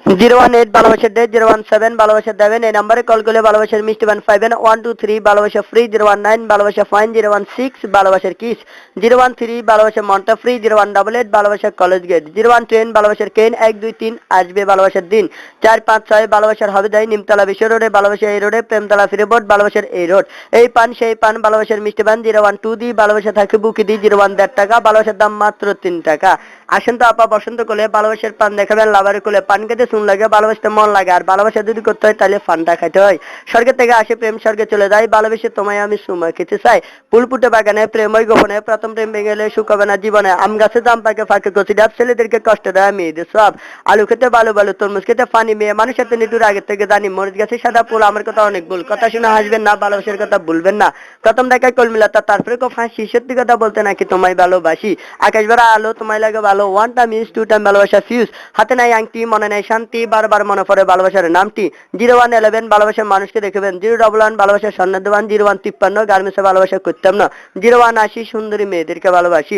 018 ভালোবাসার ডেট 017 ভালোবাসার দেবেন। এই নাম্বারে কল করলে ভালোবাসার মিষ্টি বান পাইবেন। 123 ভালোবাসা ফ্রি, 019 ভালোবাসা ফাইন, 016 ভালোবাসার কিস, 013 ভালোবাসা মন্টা ফ্রি, 0188 ভালোবাসার কলেজ গেট, 0110 ভালোবাসার কেন, 123 আসবে ভালোবাসার দিন, 456 ভালোবাসার হবে দেয় নিমতলা বিশ্ব রোডে, ভালোবাসা এই রোডে, প্রেমতলা ফিরেবোর্ড, ভালোবাসার এই রোড। এই পান সেই পান ভালোবাসার মিষ্টি পান 012 ভালোবাসা থাকে বুকি দি 01 টাকা, ভালোবাসার দাম মাত্র 3 টাকা। আসেন তো আপা বসন্ত কোলে ভালোবাসার পান দেখাবেন, লাভারের কোলে পান খেতে শুন লাগে, ভালোবাসতে মন লাগে, আর ভালোবাসা যদি করতে হয় তাহলে ফানটা খাইতে হয়। স্বর্গের থেকে আসে প্রেম স্বর্গে চলে যায়, ভালোবেসে তোমায় আমি সময় খেতে চাই। ফুল ফুটে বাগানে প্রেম ওই গোপনে, প্রথম প্রেম ভেঙে গেলে সুখ হবে না জীবনে। আম গাছে দাম পাকে ফাঁকে কচি ডাব, ছেলেদেরকে কষ্ট দেয় মেয়েদের সব। আলু খেতে ভালো ভালো, তরমুজ খেতে ফানি, মেয়ে মানুষের সাথে নিটুর আগের থেকে জানি। মরিচ গাছে সাদা ফুল, আমার কথা অনেক ভুল, কথা শুনে হাসবেন না, ভালোবাসার কথা ভুলবেন না। প্রথম দেখায় কলমিলাতা, তারপরে কো ফাঁসি, সত্যি কথা বলতে নাকি তোমায় ভালোবাসি। আকাশ ভরা আলো তোমায় লাগে ভালো, one time is to time ভালোবাসা ফিউজ। হাতে নাই আংটি মনে নাই শান্তি, বারবার মনে পড়ে ভালোবাসার নামটি। 0111 ভালোবাসার মানুষকে দেখবেন, 011 ভালোবাসার সন্ন্যাদ দেবান, 0153 গার্মেন্টসে ভালোবাসা করতাম না, 0180 সুন্দরী মেয়েদেরকে ভালোবাসি।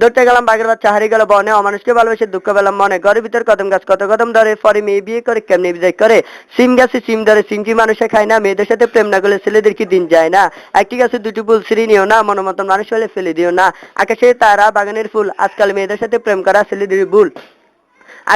ধরতে গেলাম বাঘের বাচ্চা হারিয়ে গেল বনে, অমানুষকে ভালোবাসে দুঃখ পেলাম মনে। ঘরের ভিতর কদম গাছ কত কদম ধরে, পরে মেয়ে বিয়ে করে কেমনি বিদায় করে। সিম গাছে সিম ধরে, সিমটি মানুষে খায় না, মেয়েদের সাথে প্রেম না করলে ছেলেদের কি দিন যায় না। একটি গাছে দুটি ফুল ছিঁড়ে নিও না, মনোমতন মানুষ হলে ফেলে দিও না। আকাশে তারা বাগানের ফুল, আজকাল মেয়েদের সাথে প্রেম করা ছেলেদের ভুল।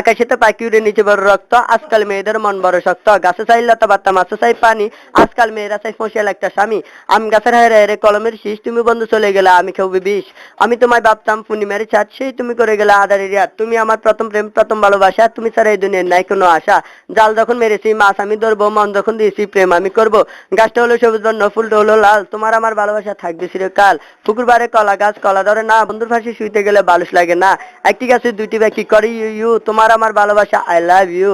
আকাশেতে পাখি উড়ে নিচে বড় রক্ত, আজকাল মেয়েদের মন বড় শক্ত। গাছে চাই লতা পাতা, মাছে চাই পানি, আজকাল মেয়েরা চাই ফসিয়াল একটা স্বামী। আম গাছের হায়রে হায়রে কলমের শীষ, তুমি বন্ধু চলে গেলে আমি খেউবি বিষ। আমি তোমায় ভাবতাম পূর্ণিমারি চাঁদ, সেই তুমি করে গেলে আধারের রাত। তুমি আমার প্রথম প্রেম প্রথম ভালোবাসা, তুমি ছাড়া এই দুনিয়ার নাই কোনো আশা। জাল যখন মেরেছি মাছ আমি ধরবো, মন যখন দিয়েছি প্রেম আমি করবো। গাছটা হলো সবুজ বর্ণ, ফুলটা হলো লাল, তোমার আমার ভালোবাসা থাকবে চিরকাল। পুকুর বারে কলা গাছ কলা ধরে না, বন্ধুর ফাঁসি শুইতে গেলে বালুস লাগে না। একটি গাছে দুইটি ব্যক্তি করে ইউ, তোমার আমার ভালোবাসা আই লাভ ইউ।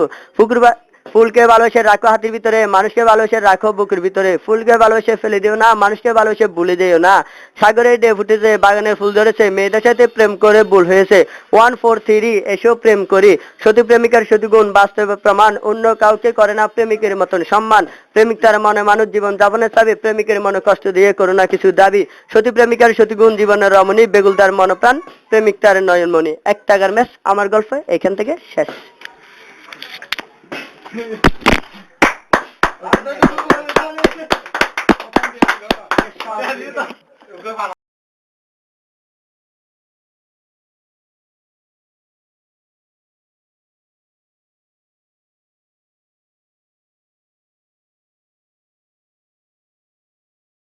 ফুলকে ভালোবেসে রাখো হাতের ভিতরে, মানুষকে ভালোবেসে রাখো বুকের ভিতরে। ফুলকে ভালোবেসে ফেলে দিও না, মানুষকে ভালোবেসে ভুলে দিও না। সাগরে ডে ফুটেছে, বাগানের ফুল ধরেছে, মেয়েদের সাথে প্রেম করে ভুল হয়েছে। 143 এসো প্রেম করি। সতী প্রেমিকার সতী গুণ বাস্তবে প্রমাণ, অন্য কাউকে করে না প্রেমিকের মতন সম্মান। প্রেমিক তার মনে মানুষ জীবন যাপনের চাবি, প্রেমিকের মনে কষ্ট দিয়ে করো না কিছু দাবি। সতী প্রেমিকার সতী গুণ জীবনের রমণী, বেগুল তার মনপ্রাণ, প্রেমিক তার নয়নমণি। 1 টাকার ম্যাচ আমার গল্প এখান থেকে শেষ।